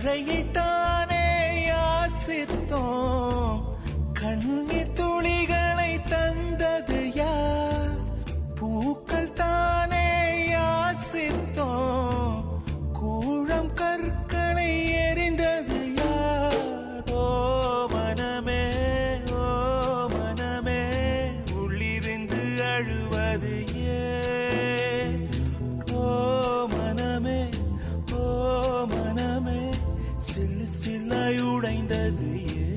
மழையைத்தானே யாசித்தோம், கண்ணீர் துளிகளை தந்தது யார்? பூக்கள் தானே யாசித்தோம், கூழம் கற்களை எரிந்தது யார்? ஓ மனமே, ஓ மனமே, உள்ளிருந்து அழுவது ஏன்? ஓ மனமே, ஓ மனமே, சில்லு சில்லாய் உடைந்தது ஏன்?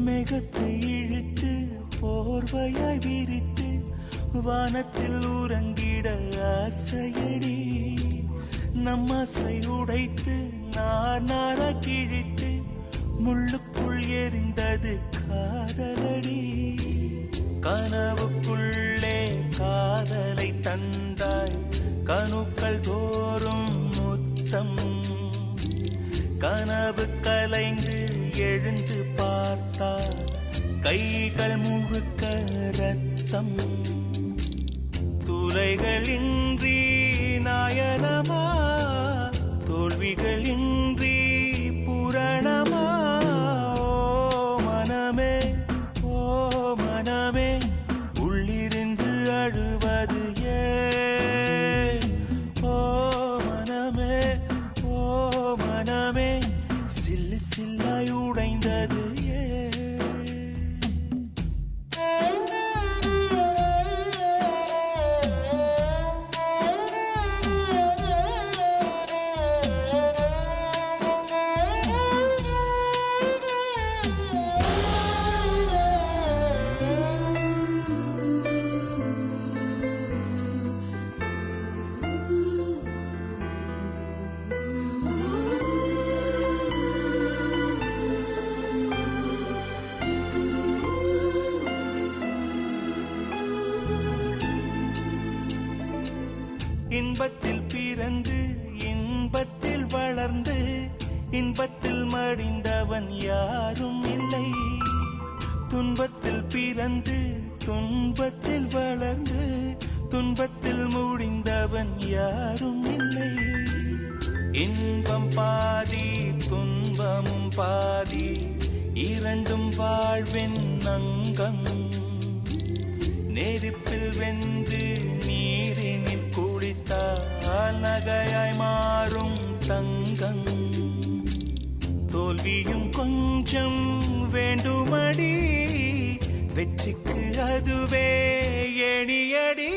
மேகத்தை இழுத்து போர்வையாய் விரித்து வானத்தில் உறங்கிட ஆசையடி, நம் ஆசை உடைத்து நார கிழித்து முள்ளுக்குள் எரிந்தது காதலடி. கனவுக்குள்ளே காதலை தந்தாய், கணுக்கள் தோறும் முத்தம், கனவு கலைந்து எழுந்து பார்த்தார் கைகள் முழுக்க ரத்தம். துளைகளின்றி நாயனமா, தோல்விகளின்றி புரணமா? ஓ மனமே, ஓ மனமே, உள்ளிருந்து அழுவது ஏன்? ஓ மனமே, ஓ மனமே, சில்லு சில்லாய் உடைந்தது ஏன்? இன்பத்தில் பிறந்து இன்பத்தில் வளர்ந்து இன்பத்தில் மடிந்தவன் யாரும் இல்லை, துன்பத்தில் பிறந்து துன்பத்தில் வளர்ந்து துன்பத்தில் முடிந்தவன் யாரும் இல்லை. இன்பம் பாதி துன்பமும் பாதி, இரண்டும் வாழ்வின் அங்கம். நெருப்பில் வெந்து நீரினில் குளித்தால் நகையாய் மாறும் தங்கம். தோல்வியும் கொஞ்சம் வேண்டுமடி, வெற்றிக்கு அதுவே எணியடி.